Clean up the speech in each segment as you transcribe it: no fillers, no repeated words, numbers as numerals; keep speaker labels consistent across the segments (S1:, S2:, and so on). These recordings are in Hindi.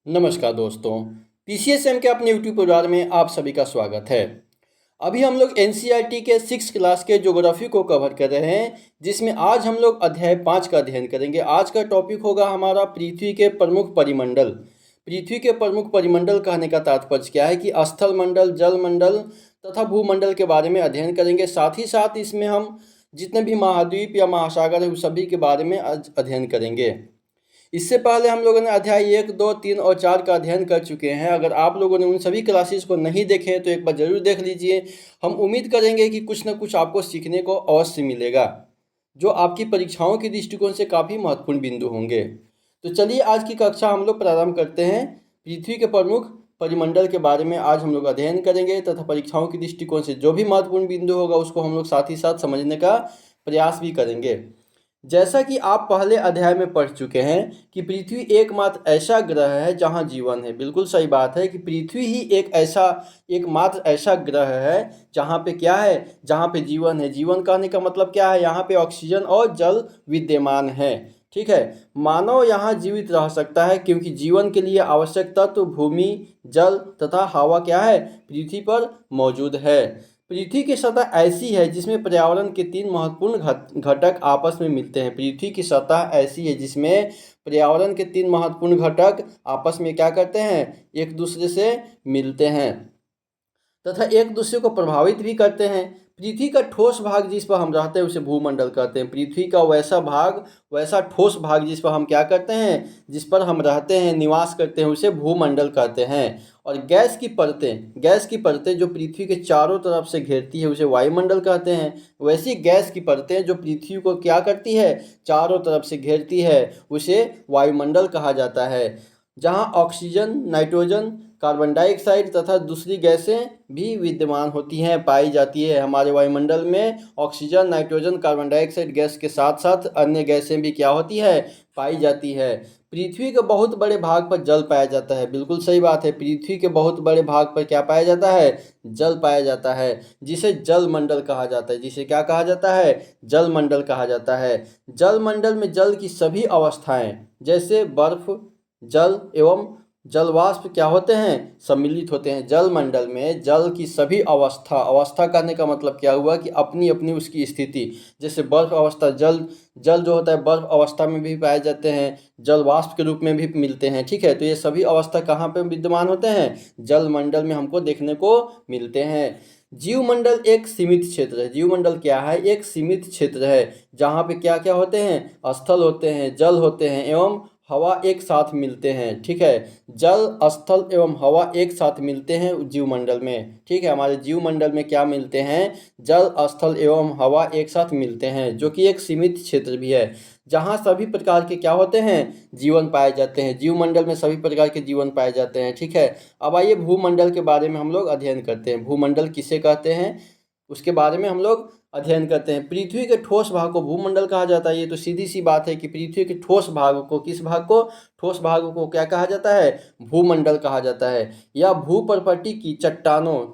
S1: नमस्कार दोस्तों। पीसीएसएम के अपने यूट्यूब परिवार में आप सभी का स्वागत है। अभी हम लोग एनसीईआरटी के 6 क्लास के ज्योग्राफी को कवर कर रहे हैं, जिसमें आज हम लोग अध्याय 5 का अध्ययन करेंगे। आज का टॉपिक होगा हमारा पृथ्वी के प्रमुख परिमंडल। पृथ्वी के प्रमुख परिमंडल कहने का तात्पर्य क्या है कि स्थल मंडल, जल मंडल तथा भूमंडल के बारे में अध्ययन करेंगे। साथ ही साथ इसमें हम जितने भी महाद्वीप या महासागर है उस सभी के बारे में अध्ययन करेंगे। इससे पहले हम लोगों ने अध्याय 1, 2, 3 और 4 का अध्ययन कर चुके हैं। अगर आप लोगों ने उन सभी क्लासेस को नहीं देखे हैं तो एक बार ज़रूर देख लीजिए। हम उम्मीद करेंगे कि कुछ ना कुछ आपको सीखने को अवश्य मिलेगा, जो आपकी परीक्षाओं के दृष्टिकोण से काफ़ी महत्वपूर्ण बिंदु होंगे। तो चलिए आज की कक्षा हम लोग प्रारंभ करते हैं। पृथ्वी के प्रमुख परिमंडल के बारे में आज हम लोग अध्ययन करेंगे तथा परीक्षाओं के दृष्टिकोण से जो भी महत्वपूर्ण बिंदु होगा उसको हम लोग साथ ही साथ समझने का प्रयास भी करेंगे। जैसा कि आप पहले अध्याय में पढ़ चुके हैं कि पृथ्वी एकमात्र ऐसा ग्रह है जहां जीवन है। बिल्कुल सही बात है कि पृथ्वी ही एकमात्र ऐसा ग्रह है जहां पे क्या है, जहां पे जीवन है। जीवन कहने का मतलब क्या है, यहाँ पे ऑक्सीजन और जल विद्यमान है। ठीक है, मानव यहाँ जीवित रह सकता है क्योंकि जीवन के लिए आवश्यक तत्व भूमि, जल तथा हवा क्या है, पृथ्वी पर मौजूद है। पृथ्वी की सतह ऐसी है जिसमें पर्यावरण के 3 महत्वपूर्ण घटक आपस में मिलते हैं। पृथ्वी की सतह ऐसी है जिसमें पर्यावरण के 3 महत्वपूर्ण घटक आपस में क्या करते हैं, एक दूसरे से मिलते हैं तथा एक दूसरे को प्रभावित भी करते हैं। पृथ्वी का ठोस भाग जिस पर हम रहते हैं उसे भूमंडल कहते हैं। पृथ्वी का वैसा ठोस भाग जिस पर हम क्या करते हैं, जिस पर हम रहते हैं, निवास करते हैं, उसे भूमंडल कहते हैं। और गैस की परतें जो पृथ्वी के चारों तरफ से घेरती है उसे वायुमंडल कहते हैं। वैसी गैस की परतें जो पृथ्वी को क्या करती है, चारों तरफ से घेरती है, उसे वायुमंडल कहा जाता है। जहाँ ऑक्सीजन, नाइट्रोजन, कार्बन डाइऑक्साइड तथा दूसरी गैसें भी विद्यमान होती हैं, पाई जाती है। हमारे वायुमंडल में oxygen, nitrogen, carbon dioxide gas के साथ साथ अन्य गैसें भी क्या होती है, पाई जाती है। पृथ्वी के बहुत बड़े भाग पर जल पाया जाता है। बिल्कुल सही बात है, पृथ्वी के बहुत बड़े भाग पर क्या पाया जाता है, जल पाया जाता है, जिसे जल मंडल कहा जाता है। जिसे क्या कहा जाता है, जल मंडल कहा जाता है। जल मंडल में जल की सभी अवस्थाएं जैसे बर्फ, जल एवं जलवाष्प क्या होते हैं, सम्मिलित होते हैं। जल मंडल में जल की सभी अवस्था कहने का मतलब क्या हुआ कि अपनी अपनी उसकी स्थिति। जैसे बर्फ अवस्था, जल जो होता है बर्फ अवस्था में भी पाए जाते हैं, जल वाष्प के रूप में भी मिलते हैं। ठीक है, तो ये सभी अवस्था कहाँ पे विद्यमान होते हैं, जल मंडल में हमको देखने को मिलते हैं। जीवमंडल एक सीमित क्षेत्र है। जीवमंडल क्या है, एक सीमित क्षेत्र है जहाँ पे क्या क्या होते हैं, स्थल होते हैं, जल होते हैं एवं हवा एक साथ मिलते हैं। ठीक है, जल, स्थल एवं हवा एक साथ मिलते हैं जीवमंडल में। ठीक है, हमारे जीवमंडल में क्या मिलते हैं, जल, स्थल एवं हवा एक साथ मिलते हैं, जो कि एक सीमित क्षेत्र भी है जहाँ सभी प्रकार के क्या होते हैं, जीवन पाए जाते हैं। जीवमंडल में सभी प्रकार के जीवन पाए जाते हैं। ठीक है, अब आइए भूमंडल के बारे में हम लोग अध्ययन करते हैं। भूमंडल किसे कहते हैं उसके बारे में हम लोग अध्ययन करते हैं। पृथ्वी के ठोस भाग को भूमंडल कहा जाता है। ये तो सीधी सी बात है कि पृथ्वी के ठोस भाग को, किस भाग को, ठोस भाग को क्या कहा जाता है, भूमंडल कहा जाता है। या भूप्रपट्टी की चट्टानों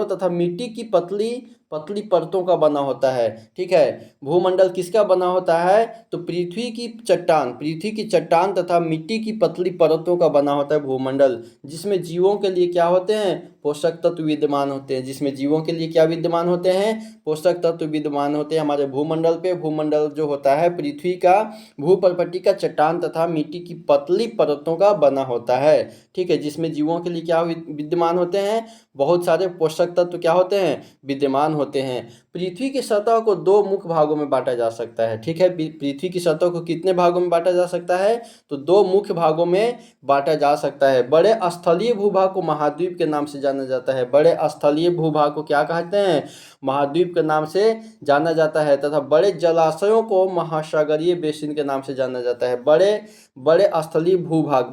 S1: तथा मिट्टी की पतली पतली परतों का बना होता है। ठीक है, भूमंडल किसका बना होता है, तो पृथ्वी की चट्टान तथा मिट्टी की पतली परतों का बना होता है भूमंडल, जिसमें जीवों के लिए क्या होते हैं, पोषक तत्व विद्यमान होते हैं। जिसमें जीवों के लिए क्या विद्यमान होते हैं, पोषक तत्व विद्यमान होते हैं हमारे भूमंडल पे। भूमंडल जो होता है पृथ्वी का भूप्रपट्टी का चट्टान तथा मिट्टी की पतली परतों का बना होता है। ठीक है, जिसमें जीवों के लिए क्या विद्यमान होते हैं, बहुत सारे पोषक तत्व क्या होते हैं, विद्यमान होते हैं। पृथ्वी की सतह को 2 मुख्य भागों में बांटा जा सकता है। ठीक है, पृथ्वी की सतह को कितने भागों में बांटा जा सकता है, तो 2 मुख्य भागों में बांटा जा सकता है। बड़े स्थलीय भूभाग को महाद्वीप के नाम से जाना जाता है। बड़े स्थलीय भूभाग को क्या कहते हैं, महाद्वीप के नाम से जाना जाता है। तथा बड़े जलाशयों को महासागरीय बेसिन के नाम से जाना जाता है। बड़े स्थलीय भूभाग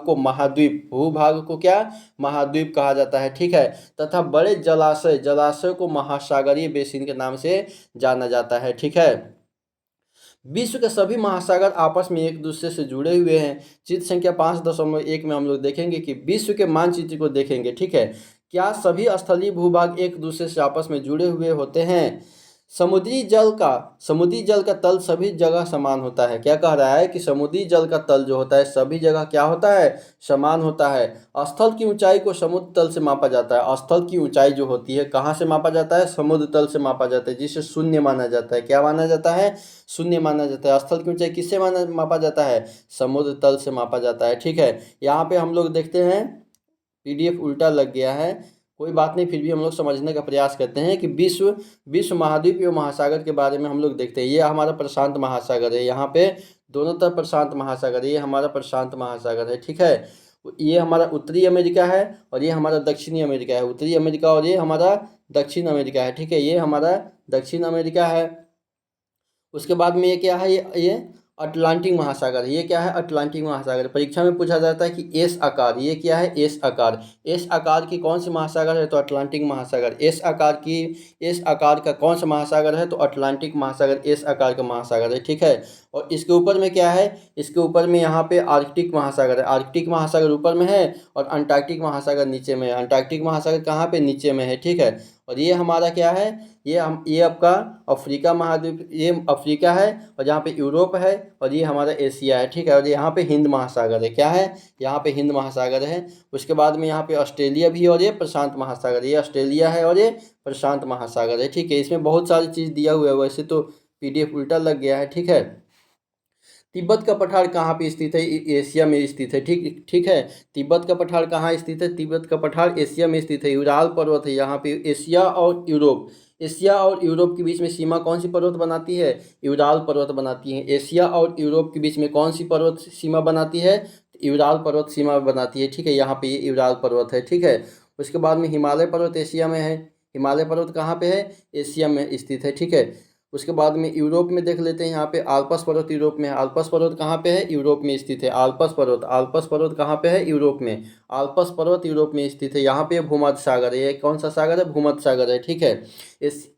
S1: को महाद्वीप, भूभाग को क्या, महाद्वीप कहा जाता है। ठीक है, तथा बड़े जलाशय को महासागरीय बेसिन के नाम से जाना जाता है। ठीक है, विश्व के सभी महासागर आपस में एक दूसरे से जुड़े हुए हैं। चित्र संख्या 5.1 में हम लोग देखेंगे कि विश्व के मानचित्र को देखेंगे। ठीक है, क्या सभी स्थलीय भूभाग एक दूसरे से आपस में जुड़े हुए होते हैं। समुद्री जल का तल सभी जगह समान होता है। क्या कह रहा है कि समुद्री जल का तल जो होता है सभी जगह क्या होता है, समान होता है। स्थल की ऊंचाई को समुद्र तल से मापा जाता है। स्थल की ऊंचाई जो होती है कहाँ से मापा जाता है, समुद्र तल से मापा जाता है, जिसे शून्य माना जाता है। क्या माना जाता है, शून्य माना जाता है। स्थल की ऊंचाई किससे मापा जाता है, समुद्र तल से मापा जाता है। ठीक है, यहाँ पे हम लोग देखते हैं PDF उल्टा लग गया है, कोई बात नहीं, फिर भी हम लोग समझने का प्रयास करते हैं कि विश्व महाद्वीप एवं महासागर के बारे में हम लोग देखते हैं। ये हमारा प्रशांत महासागर है, यहाँ पे दोनों तरफ प्रशांत महासागर है, ये हमारा प्रशांत महासागर है। ठीक है, ये हमारा उत्तरी अमेरिका है और ये हमारा दक्षिणी अमेरिका है। उत्तरी अमेरिका और ये हमारा दक्षिण अमेरिका है। ठीक है, ये हमारा दक्षिण अमेरिका है। उसके बाद में ये क्या है, ये अटलांटिक महासागर है। ये क्या है, अटलांटिक महासागर। परीक्षा में पूछा जाता है कि एस आकार, ये क्या है, एस आकार। एस आकार की कौन सी महासागर है, तो अटलांटिक महासागर। एस आकार का कौन सा महासागर है, तो अटलांटिक महासागर एस आकार का महासागर है। ठीक है, और इसके ऊपर में क्या है, इसके ऊपर में यहाँ पे आर्कटिक महासागर है। आर्कटिक महासागर ऊपर में है और अंटार्कटिक महासागर नीचे में है। अंटार्कटिक महासागर कहाँ पे, नीचे में है। ठीक है, और ये हमारा क्या है, ये आपका अफ्रीका महाद्वीप, ये अफ्रीका है, और यहाँ पे यूरोप है, और ये हमारा एशिया है। ठीक है, और यहाँ पे हिंद महासागर है। क्या है, यहाँ पे हिंद महासागर है। उसके बाद में यहाँ पे ऑस्ट्रेलिया भी, और ये प्रशांत महासागर, ये ऑस्ट्रेलिया है और ये प्रशांत महासागर है। ठीक है, इसमें बहुत सारी चीज़ दिया हुआ है, वैसे तो PDF उल्टा लग गया है। ठीक है, तिब्बत का पठार कहाँ पे स्थित है, एशिया में स्थित है। ठीक है, तिब्बत का पठार कहाँ स्थित है, तिब्बत का पठार एशिया में स्थित है। यूराल पर्वत है यहाँ पे। एशिया और यूरोप के बीच में सीमा कौन सी पर्वत बनाती है, यूराल पर्वत बनाती है। एशिया और यूरोप के बीच में कौन सी पर्वत सीमा बनाती है, यूराल पर्वत सीमा बनाती है। ठीक है, यहाँ पे ये यूराल पर्वत है। ठीक है, उसके बाद में हिमालय पर्वत एशिया में है। हिमालय पर्वत कहाँ पे है, एशिया में स्थित है। ठीक है, उसके बाद में यूरोप में देख लेते हैं, यहाँ पे आल्पस पर्वत यूरोप में है। आल्पस पर्वत कहाँ पे है, यूरोप में स्थित है। आल्पस पर्वत कहाँ पे है, यूरोप में। आल्पस पर्वत यूरोप में स्थित है। यहाँ पे भूमध्य सागर है। ये कौन सा सागर है, भूमध्य सागर है। ठीक है, इस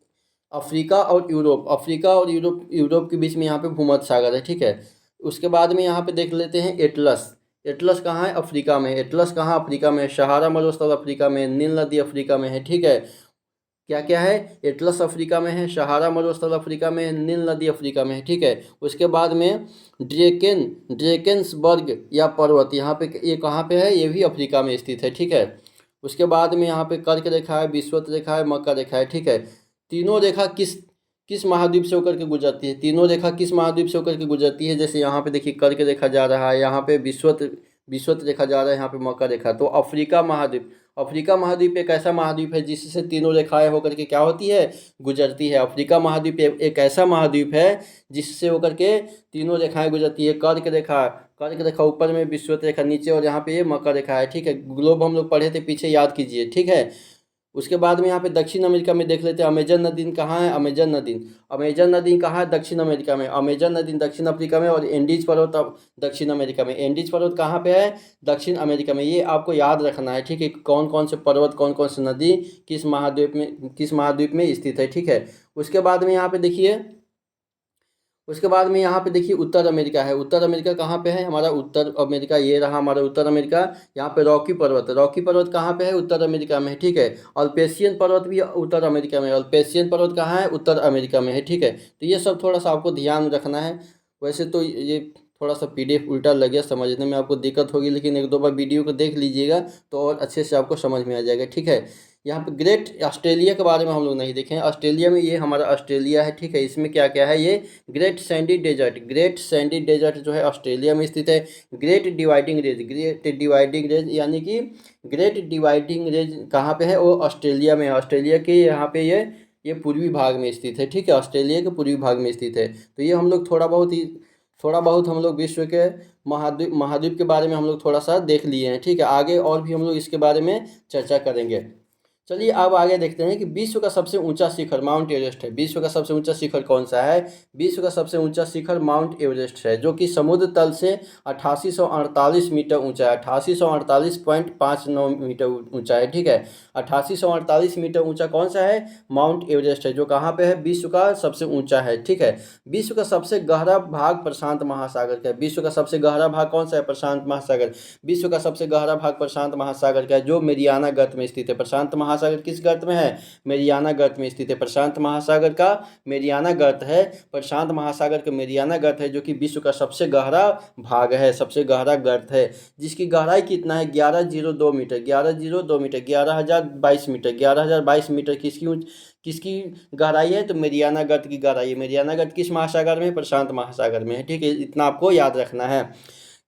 S1: अफ्रीका और यूरोप के बीच में यहाँ पे भूमध्य सागर है। ठीक है, उसके बाद में यहाँ पे देख लेते हैं एटलस। एटलस कहाँ है, अफ्रीका में है। एटलस कहाँ, अफ्रीका में है। सहारा मरुस्थल अफ्रीका में है। नील नदी अफ्रीका में है। ठीक है, क्या क्या है, एटलस अफ्रीका में है, सहारा मरुस्थल अफ्रीका में है, नील नदी अफ्रीका में है। ठीक है, उसके बाद में ड्रेकेंसबर्ग या पर्वत, यहाँ पे ये कहाँ पे है, ये भी अफ्रीका में स्थित है। ठीक है, उसके बाद में यहाँ पे कर्क रेखा है, विषुवत रेखा है, मकर रेखा है। ठीक है, तीनों रेखा किस किस महाद्वीप से होकर के गुजरती है, तीनों रेखा किस महाद्वीप से होकर के गुजरती है। जैसे यहाँ पे देखिए कर्क रेखा जा रहा है, यहाँ पे विषुवत रेखा जा रहा है, यहाँ पे मकर रेखा। तो अफ्रीका महाद्वीप एक ऐसा महाद्वीप है जिससे तीनों रेखाएं होकर के क्या होती है, गुजरती है। अफ्रीका महाद्वीप एक ऐसा महाद्वीप है जिससे होकर के तीनों रेखाएं गुजरती है। कर्क रेखा ऊपर में, विषुवत रेखा नीचे, और यहाँ पे ये मकर रेखा है। ठीक है, ग्लोब हम लोग पढ़े थे पीछे, याद कीजिए। ठीक है, उसके बाद में यहाँ पे दक्षिण अमेरिका में देख लेते हैं, अमेजन नदी कहाँ है, अमेजन नदी कहाँ है, दक्षिण अमेरिका में। अमेजन नदी दक्षिण अफ्रीका में, और एंडीज पर्वत दक्षिण अमेरिका में। एंडीज पर्वत कहाँ पे है, दक्षिण अमेरिका में। ये आपको याद रखना है। ठीक है, कौन कौन से पर्वत, कौन कौन सी नदी किस महाद्वीप में स्थित है। ठीक है, उसके बाद में यहाँ पे देखिए, उत्तर अमेरिका है। उत्तर अमेरिका कहाँ पे है, हमारा उत्तर अमेरिका, ये रहा हमारा उत्तर अमेरिका। यहाँ पे रॉकी पर्वत कहाँ पे है, उत्तर अमेरिका में है। ठीक है, अल्पेशियन पर्वत भी उत्तर अमेरिका में है। अल्पेशियन पर्वत कहाँ है, उत्तर अमेरिका में है। ठीक है, तो ये सब थोड़ा सा आपको ध्यान रखना है। वैसे तो ये थोड़ा सा PDF उल्टा लग गया, समझने में आपको दिक्कत होगी, लेकिन एक दो बार वीडियो को देख लीजिएगा तो और अच्छे से आपको समझ में आ जाएगा। ठीक है, यहाँ पे ग्रेट ऑस्ट्रेलिया के बारे में हम लोग नहीं देखें। ऑस्ट्रेलिया में ये हमारा ऑस्ट्रेलिया है। ठीक है, इसमें क्या क्या है, ये ग्रेट सैंडी डेजर्ट जो है ऑस्ट्रेलिया में स्थित है। ग्रेट डिवाइडिंग रेंज यानी कि ग्रेट डिवाइडिंग रेंज कहाँ पे है, वो ऑस्ट्रेलिया में है। ऑस्ट्रेलिया के यहाँ पे ये पूर्वी भाग में स्थित है। ठीक है, ऑस्ट्रेलिया के पूर्वी भाग में स्थित है। तो ये हम लोग थोड़ा बहुत हम लोग विश्व के महाद्वीप के बारे में हम लोग थोड़ा सा देख लिए हैं। ठीक है, आगे और भी हम लोग इसके बारे में चर्चा करेंगे। चलिए अब आगे देखते हैं कि विश्व का सबसे ऊंचा शिखर माउंट एवरेस्ट है। विश्व का सबसे ऊंचा शिखर कौन सा है, विश्व का सबसे ऊंचा शिखर माउंट एवरेस्ट है, जो कि समुद्र तल से 8848 मीटर ऊंचा है। 8848.59 मीटर ऊंचा है। ठीक है, 8848 मीटर ऊंचा कौन सा है, माउंट एवरेस्ट है, जो कहाँ पे है, विश्व का सबसे ऊंचा है। ठीक है, विश्व का सबसे गहरा भाग प्रशांत महासागर का है। विश्व का सबसे गहरा भाग कौन सा है, प्रशांत महासागर। विश्व का सबसे गहरा भाग प्रशांत महासागर का है, जो मेरियाना गर्त में स्थित है। प्रशांत महासागर महासागर किस गर्त में है? मेरियाना गर्त में स्थित है। प्रशांत महासागर का मेरियाना गर्त है, प्रशांत महासागर का मेरियाना गर्त है, जो कि विश्व का सबसे गहरा भाग है, सबसे गहरा गर्त है, जिसकी गहराई कितना है? 1102 मीटर, 1102 मीटर, 11,022 मीटर, 11,022 मीटर किसकी गहराई है? तो मेरियाना गर्त की गहराई है। मेरियाना गर्त किस महासागर में? प्रशांत महासागर में है। ठीक है, इतना आपको याद रखना है।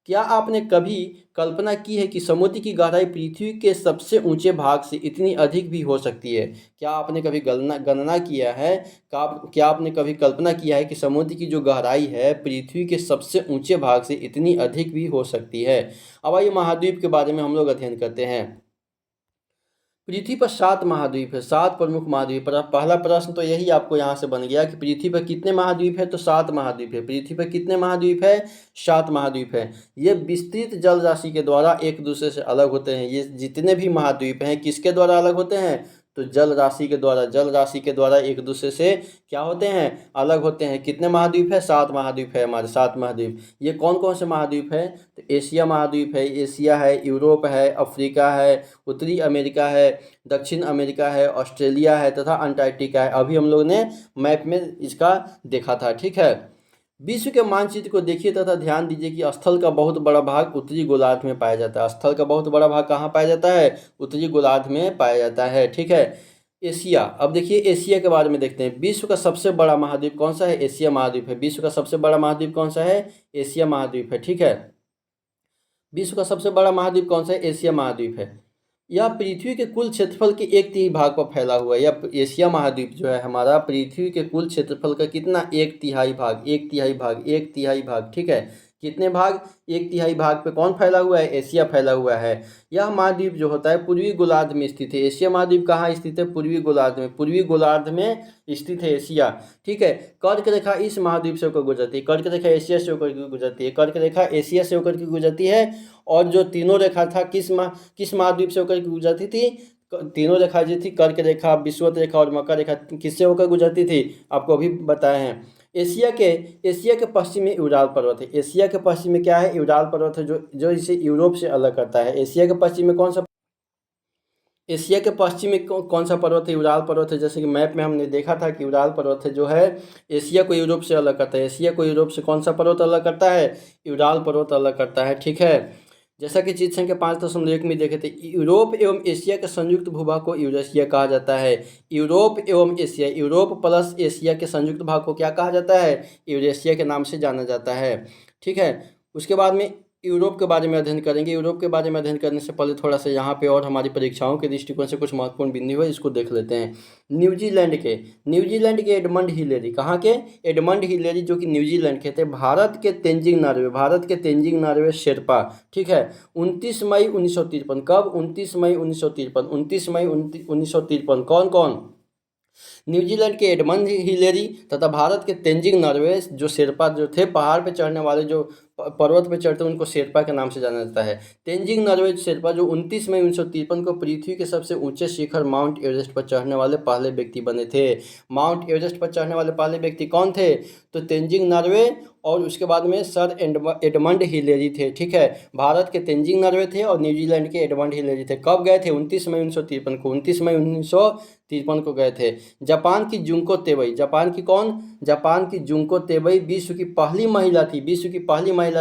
S1: क्या आपने कभी कल्पना की है कि समुद्र की गहराई पृथ्वी के सबसे ऊंचे भाग से इतनी अधिक भी हो सकती है? क्या आपने कभी गणना किया है? क्या आपने कभी कल्पना किया है कि समुद्र की जो गहराई है पृथ्वी के सबसे ऊंचे भाग से इतनी अधिक भी हो सकती है? अब आइए महाद्वीप के बारे में हम लोग अध्ययन करते हैं। पृथ्वी पर 7 महाद्वीप है, 7 प्रमुख महाद्वीप। पर पहला प्रश्न तो यही आपको यहाँ से बन गया कि पृथ्वी पर कितने महाद्वीप है? तो 7 महाद्वीप है। पृथ्वी पर कितने महाद्वीप है? 7 महाद्वीप है। ये विस्तृत जल राशि के द्वारा एक दूसरे से अलग होते हैं। ये जितने भी महाद्वीप हैं किसके द्वारा अलग होते हैं? तो जल राशि के द्वारा एक दूसरे से क्या होते हैं? अलग होते हैं। कितने महाद्वीप है? 7 महाद्वीप है हमारे, 7 महाद्वीप। ये कौन कौन से महाद्वीप है? तो एशिया महाद्वीप है, एशिया है, यूरोप है, अफ्रीका है, उत्तरी अमेरिका है, दक्षिण अमेरिका है, ऑस्ट्रेलिया है तथा अंटार्कटिका है। अभी हम लोग ने मैप में इसका देखा था। ठीक है, विश्व के मानचित्र को देखिए तथा ध्यान दीजिए कि स्थल का बहुत बड़ा भाग उत्तरी गोलार्ध में पाया जाता है। स्थल का बहुत बड़ा भाग कहाँ पाया जाता है? उत्तरी गोलार्ध में पाया जाता है। ठीक है, एशिया। अब देखिए एशिया के बारे में देखते हैं। विश्व का सबसे बड़ा महाद्वीप कौन सा है? एशिया महाद्वीप है। विश्व का सबसे बड़ा महाद्वीप कौन सा है? एशिया महाद्वीप है। ठीक है, विश्व का सबसे बड़ा महाद्वीप कौन सा है? एशिया महाद्वीप है। यह पृथ्वी के कुल क्षेत्रफल के 1/3 भाग पर फैला हुआ है। यह एशिया महाद्वीप जो है हमारा पृथ्वी के कुल क्षेत्रफल का कितना? 1/3 भाग, 1/3 भाग, 1/3 भाग। ठीक है, कितने भाग? 1/3 भाग पे कौन फैला हुआ है? एशिया फैला हुआ है। यह महाद्वीप जो होता है पूर्वी गोलार्ध में स्थित है। एशिया महाद्वीप कहाँ स्थित है? पूर्वी गोलार्ध में। पूर्वी गोलार्ध में स्थित है एशिया। ठीक है, कर्क रेखा इस महाद्वीप से होकर गुजरती है। कर्क रेखा एशिया से होकर के गुजरती है। कर्क रेखा एशिया से होकर के गुजरती है। और जो तीनों रेखा था किस महाद्वीप से होकर के गुजरती थी? तीनों रेखा जो थी, कर्क रेखा, विषुवत रेखा और मकर रेखा, किससे होकर गुजरती थी? आपको अभी बताए हैं। एशिया के पश्चिम में यूराल पर्वत है। एशिया के पश्चिम में क्या है? यूराल पर्वत है, जो इसे यूरोप से अलग करता है। एशिया के पश्चिम में कौन सा पर्वत है? यूराल पर्वत है। जैसे कि मैप में हमने देखा था कि यूराल पर्वत है जो है एशिया को यूरोप से अलग करता है। एशिया को यूरोप से कौन सा पर्वत अलग करता है? यूराल पर्वत अलग करता है। ठीक है, जैसा कि चित्र संख्या 5.1 में देखे थे, यूरोप एवं एशिया के संयुक्त भूभाग को यूरेशिया कहा जाता है। यूरोप एवं एशिया, यूरोप प्लस एशिया के संयुक्त भाग को क्या कहा जाता है? यूरेशिया के नाम से जाना जाता है। ठीक है, उसके बाद में यूरोप के बारे में अध्ययन करेंगे। यूरोप के बारे में अध्ययन करने से पहले थोड़ा सा यहाँ पे और हमारी परीक्षाओं के दृष्टिकोण से कुछ महत्वपूर्ण बिंदु है, इसको देख लेते हैं। न्यूजीलैंड के एडमंड हिलेरी, कहाँ के? एडमंड हिलेरी, जो कि न्यूजीलैंड के थे। भारत के तेंजिंग नॉर्वे शेरपा। ठीक है, 29 मई 1953। कब? 29 मई 1953। 29 मई 1953। कौन कौन? न्यूजीलैंड के एडमंड हिलेरी तथा भारत के तेंजिंग नॉर्वे जो शेरपा जो थे, पहाड़ पे चढ़ने वाले, जो पर्वत पे चढ़ते हैं, उनको शेरपा के नाम से जाना जाता है। तेंजिंग नॉर्वे शेरपा जो 29 मई 1953 को पृथ्वी के सबसे ऊंचे शिखर माउंट एवरेस्ट पर चढ़ने वाले पहले व्यक्ति बने थे। माउंट एवरेस्ट पर चढ़ने वाले पहले व्यक्ति कौन थे? तो तेंजिंग नॉर्वे और उसके बाद में सर एडमंड हिलेरी थे। ठीक है, भारत के तेंजिंग नॉर्वे थे और न्यूजीलैंड के एडमंड हिलेरी थे। कब गए थे? 29 मई 1953 को। 29 मई 1953 को गए थे। जापान की जुंको तेबई, जापान की कौन? जापान की जुंको तेबई विश्व की पहली महिला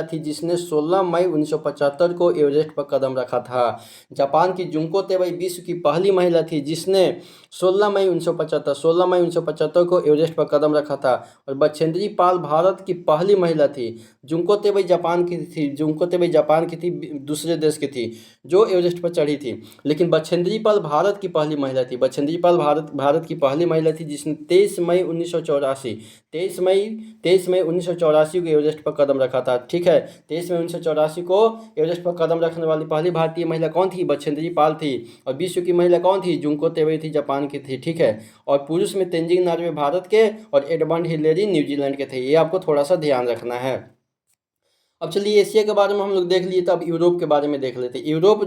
S1: थी जिसने 16 मई 1975 को एवरेस्ट पर कदम रखा था। जापान की जुंको तेबई विश्व की पहली महिला थी जिसने 16 मई 1975 को एवरेस्ट पर कदम रखा था। और बछेंद्री पाल भारत की पहली महिला थी। जुंको तेबई जापान की थी, दूसरे देश की थी, जो एवरेस्ट पर चढ़ी थी। लेकिन बछेंद्री पाल भारत की पहली महिला थी। बछेंद्री पाल भारत की पहली महिला थी जिसने 23 मई 1984 को एवरेस्ट पर कदम रखा था। ठीक है, 23 मई 1984 को एवरेस्ट पर कदम रखने वाली पहली भारतीय महिला कौन थी? बछेंद्री पाल थी। और विश्व की महिला कौन थी? जुंको तेबई थी, जापान की थी। ठीक है, और पुरुष में तेंजिंग नॉर्वे भारत के और एडमंड हिलेरी न्यूजीलैंड के थे। ये आपको थोड़ा सा ध्यान रखना है। अब चलिए एशिया के बारे में हम लोग देख लिए, तो अब यूरोप के बारे में देख लेते हैं। यूरोप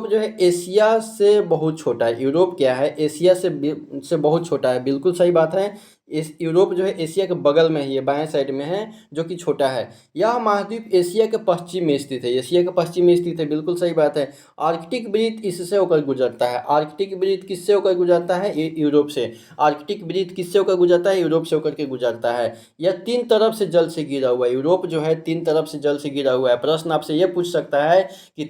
S1: जो है एशिया से बहुत छोटा है। यूरोप क्या है? एशिया से बहुत छोटा है। बिल्कुल सही बात है, इस यूरोप जो है एशिया के बगल में ही है, बाएं साइड में है, जो कि छोटा है। यह महाद्वीप एशिया के पश्चिम में स्थित है, एशिया के पश्चिम में स्थित है, बिल्कुल सही बात है। आर्कटिक वृत्त इससे होकर गुजरता है। आर्कटिक वृत्त किससे होकर गुजरता है? यूरोप से। आर्कटिक वृत्त किससे होकर गुजरता है? यूरोप से होकर के गुजरता है। यह तीन तरफ से जल से घिरा हुआ है। यूरोप जो है तीन तरफ से जल से घिरा हुआ है। प्रश्न आपसे यह पूछ सकता है कि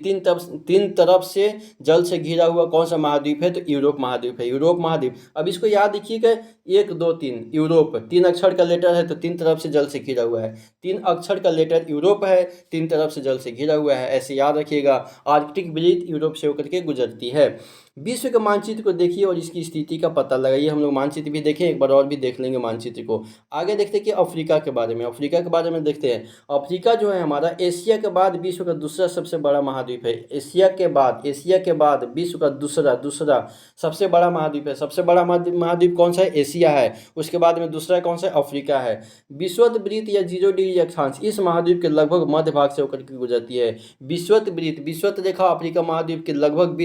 S1: तीन तरफ से जल से घिरा हुआ कौन सा महाद्वीप है? तो यूरोप महाद्वीप है, यूरोप महाद्वीप। अब इसको याद रखिएगा, 1 2 3 यूरोप, 3 अक्षर का लेटर है तो तीन तरफ से जल से घिरा हुआ है। 3 अक्षर का लेटर यूरोप है, तीन तरफ से जल से घिरा हुआ है, ऐसे याद रखिएगा। आर्कटिक वृत्त यूरोप से होकर के गुजरती है। विश्व के मानचित्र को देखिए और इसकी स्थिति का पता लगाइए। हम लोग मानचित्र भी देखें, एक बार और भी देख लेंगे मानचित्र को। आगे देखते हैं कि अफ्रीका के बारे में, अफ्रीका के बारे में देखते हैं। अफ्रीका जो है हमारा एशिया के बाद विश्व का दूसरा सबसे बड़ा महाद्वीप है। एशिया के बाद विश्व का दूसरा सबसे बड़ा महाद्वीप है। सबसे बड़ा महाद्वीप कौन सा है? एशिया है। उसके बाद में दूसरा कौन सा है? अफ्रीका है। विषुवत वृत्त या 0 डिग्री अक्षांश इस महाद्वीप के लगभग मध्य भाग से होकर के गुजरती है। विषुवत वृत्त, विषुवत रेखा अफ्रीका महाद्वीप के लगभग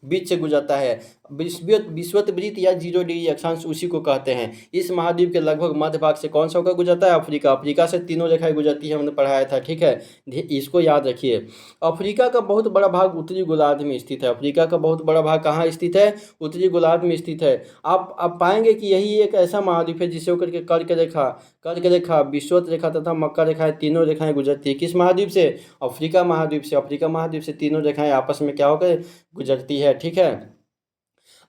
S1: बीच से गुजरता है। विषुवत वृत्त या 0 डिग्री अक्षांश उसी को कहते हैं। इस महाद्वीप के लगभग मध्य भाग से कौन सा होकर गुजरता है? अफ्रीका। अफ्रीका से तीनों रेखाएं गुजरती है, हमने पढ़ाया था, ठीक है, इसको याद रखिए। अफ्रीका का बहुत बड़ा भाग उत्तरी गोलार्ध में स्थित है। अफ्रीका का बहुत बड़ा भाग कहाँ स्थित है? उत्तरी गोलार्ध में स्थित है। आप पाएंगे कि यही एक ऐसा महाद्वीप है जिसे होकर के कर्क रेखा, विषुवत रेखा तथा मकर रेखाएं तीनों रेखाएं गुजरती है। किस महाद्वीप से? अफ्रीका महाद्वीप से। अफ्रीका महाद्वीप से तीनों रेखाएं आपस में क्या होकर गुजरती है, ठीक है।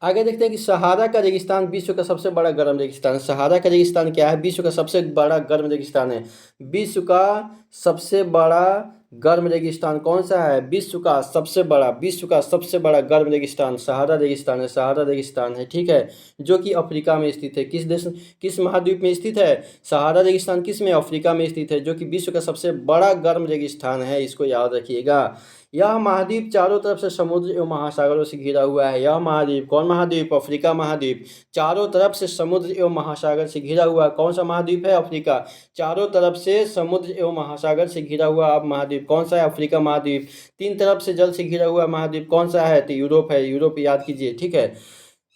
S1: आगे देखते हैं कि सहारा का रेगिस्तान विश्व का सबसे बड़ा गर्म रेगिस्तान। सहारा का रेगिस्तान क्या है? विश्व का सबसे बड़ा गर्म रेगिस्तान है। विश्व का सबसे बड़ा गर्म रेगिस्तान कौन सा है? विश्व का सबसे बड़ा गर्म रेगिस्तान सहारा रेगिस्तान है। सहारा रेगिस्तान है, ठीक है, जो कि अफ्रीका में स्थित है। किस महाद्वीप में स्थित है? सहारा रेगिस्तान किस में? अफ्रीका में स्थित है, जो कि विश्व का सबसे बड़ा गर्म रेगिस्तान है, इसको याद रखिएगा। यह महाद्वीप चारों तरफ से समुद्र एवं महासागरों से घिरा हुआ है। यह महाद्वीप, कौन महाद्वीप? अफ्रीका महाद्वीप। चारों तरफ से समुद्र एवं महासागर से घिरा हुआ कौन सा महाद्वीप है? अफ्रीका। चारों तरफ से समुद्र एवं महासागर से घिरा हुआ अब महाद्वीप कौन सा है? अफ्रीका महाद्वीप। तीन तरफ से जल से घिरा हुआ महाद्वीप कौन सा है? तो यूरोप है, यूरोप याद कीजिए, ठीक है।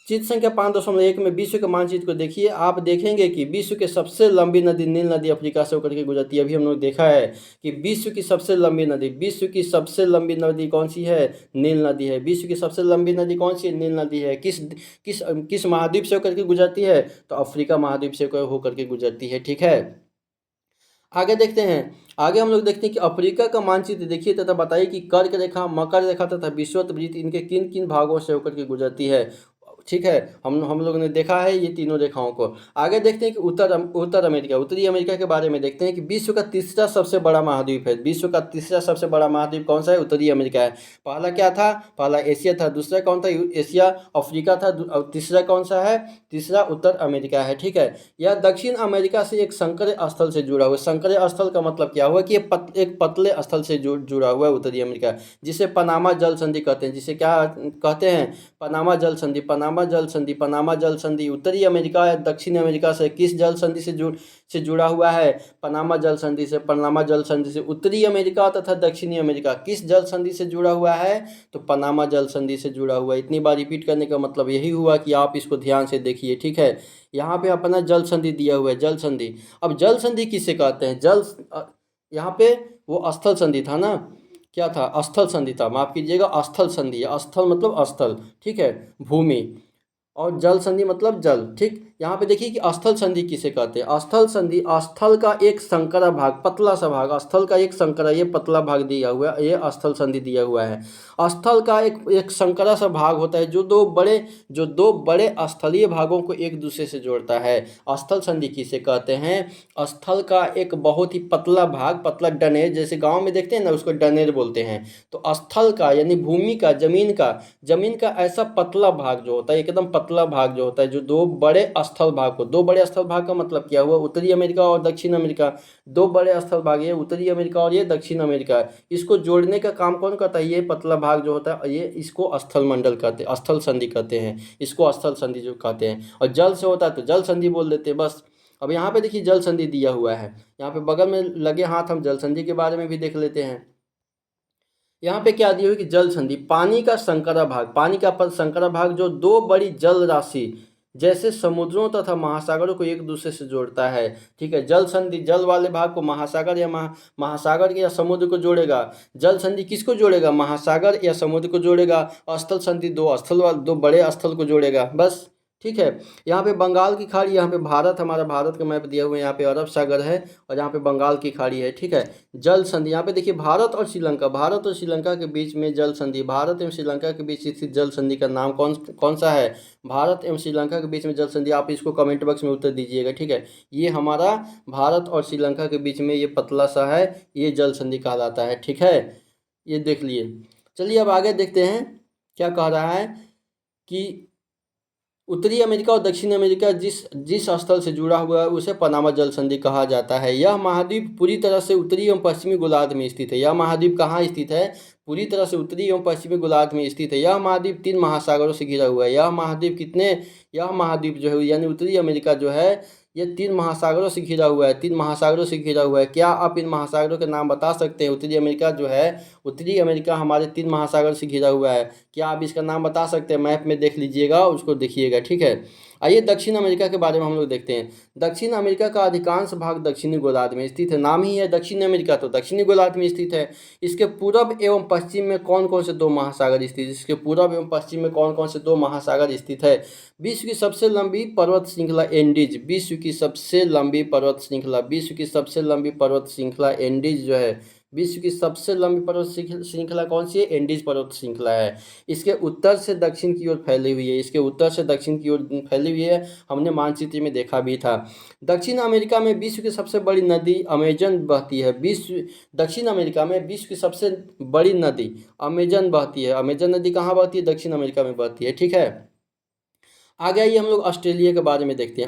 S1: चित्र संख्या 5.1 में विश्व के मानचित्र को देखिए। आप देखेंगे कि विश्व की सबसे लंबी नदी नील नदी अफ्रीका से होकर के गुजरती है। अभी हम लोग देखा है कि विश्व की सबसे लंबी नदी कौन सी है? नील नदी है। विश्व की सबसे लंबी नदी कौन सी है? नील नदी है। किस महाद्वीप से होकर के गुजरती है? तो अफ्रीका महाद्वीप से होकर के गुजरती है, ठीक है। आगे देखते हैं। आगे हम लोग देखते हैं कि अफ्रीका का मानचित्र देखिए तथा बताइए कि कर्क रेखा, मकर रेखा तथा विषुवत वृत्त इनके किन किन भागों से होकर के गुजरती है, ठीक है। हम लोगों ने देखा है ये तीनों रेखाओं को। आगे देखते हैं कि उत्तरी अमेरिका के बारे में देखते हैं कि विश्व का तीसरा सबसे बड़ा महाद्वीप है। विश्व का तीसरा सबसे बड़ा महाद्वीप कौन सा है? उत्तरी अमेरिका है। पहला क्या था? पहला एशिया था, दूसरा कौन था? एशिया, अफ्रीका था, और तीसरा कौन सा है? तीसरा उत्तर अमेरिका है, ठीक है। यह दक्षिण अमेरिका से एक संकरे स्थल से जुड़ा हुआ। संकरे स्थल का मतलब क्या हुआ कि एक पतले स्थल से जुड़ा हुआ है उत्तरी अमेरिका, जिसे पनामा जल संधि कहते हैं। जिसे क्या कहते हैं? पनामा जल संधि। पनामा जल संधि उत्तरी अमेरिका या दक्षिण अमेरिका से किस जल संधि से जुड़ा हुआ है? पनामा जल संधि से। पनामा जल संधि से। उत्तरी अमेरिका तथा दक्षिणी अमेरिका किस जल संधि से जुड़ा हुआ है? तो पनामा जल संधि से जुड़ा हुआ है। इतनी बार रिपीट करने का मतलब यही हुआ कि आप इसको ध्यान से देखिए, ठीक है। यहाँ पे अपना जल संधि दिया हुआ है, जल संधि। अब जल संधि किसे कहते हैं? यहाँ पे वो स्थल संधि था ना, क्या था? स्थल संधि था, माफ कीजिएगा, स्थल संधि। स्थल मतलब स्थल, ठीक है, भूमि, और जल संधि मतलब जल, ठीक। यहाँ पे देखिए कि स्थल संधि किसे कहते हैं? स्थल संधि स्थल का एक संकरा भाग, पतला सा भाग, स्थल का एक संकरा, ये पतला भाग दिया हुआ है, ये स्थल संधि दिया हुआ है। स्थल का एक संकरा सा भाग होता है जो दो बड़े स्थलीय भागों को एक दूसरे से जोड़ता है। स्थल संधि किसे कहते हैं? स्थल का एक बहुत ही पतला भाग, पतला डनेर, जैसे गांव में देखते हैं ना, उसको डनेर बोलते हैं। तो स्थल का यानी भूमि का, जमीन का ऐसा पतला भाग जो होता है, एकदम पतला भाग जो होता है, जो दो बड़े स्थल भाग का मतलब क्या हुआ? उत्तरी अमेरिका और दक्षिण अमेरिका, दो बड़े स्थल भाग, ये उत्तरी अमेरिका और ये दक्षिण अमेरिका, इसको जोड़ने का काम कौन करता है? ये पतला भाग जो होता है, ये इसको स्थल मंडल कहते हैं, स्थल संधि कहते हैं, इसको स्थल संधि जो कहते हैं। और जल से होता है तो जल संधि बोल देते हैं, बस। अब यहाँ पे देखिए जल संधि दिया हुआ है, यहाँ पे बगल में लगे हाथ हम जल संधि के बारे में भी देख लेते हैं। यहाँ पे क्या दिया हुआ कि जल संधि पानी का संकरा भाग, जो दो बड़ी जल राशि जैसे समुद्रों तथा महासागरों को एक दूसरे से जोड़ता है। ठीक है, जल संधि जल वाले भाग को महासागर या महासागर या समुद्र को जोड़ेगा। जल संधि किसको जोड़ेगा? महासागर या समुद्र को जोड़ेगा। स्थल संधि दो बड़े स्थल को जोड़ेगा। बस ठीक है। यहाँ पे बंगाल की खाड़ी, यहाँ पे भारत, हमारा भारत का मैप दिया हुआ है, यहाँ पे अरब सागर है और यहाँ पे बंगाल की खाड़ी है। ठीक है, जल संधि यहाँ पे देखिए, भारत और श्रीलंका के बीच में जल संधि, भारत एवं श्रीलंका के बीच स्थित जल संधि का नाम कौन कौन सा है? भारत एवं श्रीलंका के बीच में जल संधि। आप इसको कमेंट बॉक्स में उत्तर दीजिएगा। ठीक है, ये हमारा भारत और श्रीलंका के बीच में ये पतला सा है, ये जल संधि कहलाता है। ठीक है, ये देख लिए। चलिए अब आगे देखते हैं क्या कह रहा है कि उत्तरी अमेरिका और दक्षिण अमेरिका जिस जिस स्थल से जुड़ा हुआ है उसे पनामा जल संधि कहा जाता है। यह महाद्वीप पूरी तरह से उत्तरी एवं पश्चिमी गोलार्ध में स्थित है। यह महाद्वीप कहाँ स्थित है? पूरी तरह से उत्तरी एवं पश्चिमी गोलार्ध में स्थित है। यह महाद्वीप 3 महासागरों से घिरा हुआ है। यह महाद्वीप जो है यानी उत्तरी अमेरिका जो है ये 3 महासागरों से घिरा हुआ है। 3 महासागरों से घिरा हुआ है। क्या आप इन महासागरों के नाम बता सकते हैं? उत्तरी अमेरिका जो है, उत्तरी अमेरिका हमारे 3 महासागर से घिरा हुआ है। क्या आप इसका नाम बता सकते हैं? मैप में देख लीजिएगा, उसको देखिएगा। ठीक है, आइए दक्षिण अमेरिका के बारे में हम लोग देखते हैं। दक्षिण अमेरिका का अधिकांश भाग दक्षिणी गोलार्ध में स्थित है। नाम ही है दक्षिण अमेरिका, तो दक्षिणी गोलार्ध में स्थित है। इसके पूर्व एवं पश्चिम में कौन कौन से 2 महासागर स्थित है? इसके पूर्व एवं पश्चिम में कौन कौन से 2 महासागर स्थित है? विश्व की सबसे लंबी पर्वत श्रृंखला एंडीज, विश्व की सबसे लंबी पर्वत श्रृंखला एंडीज जो है, विश्व की सबसे लंबी पर्वत श्रृंखला कौन सी है? एंडीज पर्वत श्रृंखला है। इसके उत्तर से दक्षिण की ओर फैली हुई है। हमने मानचित्र में देखा भी था। दक्षिण अमेरिका में विश्व की सबसे बड़ी नदी अमेजन बहती है। दक्षिण अमेरिका में विश्व की सबसे बड़ी नदी अमेजन बहती है। अमेजन नदी कहाँ बहती है? दक्षिण अमेरिका में बहती है। ठीक है, आगे आइए हम लोग ऑस्ट्रेलिया के बारे में देखते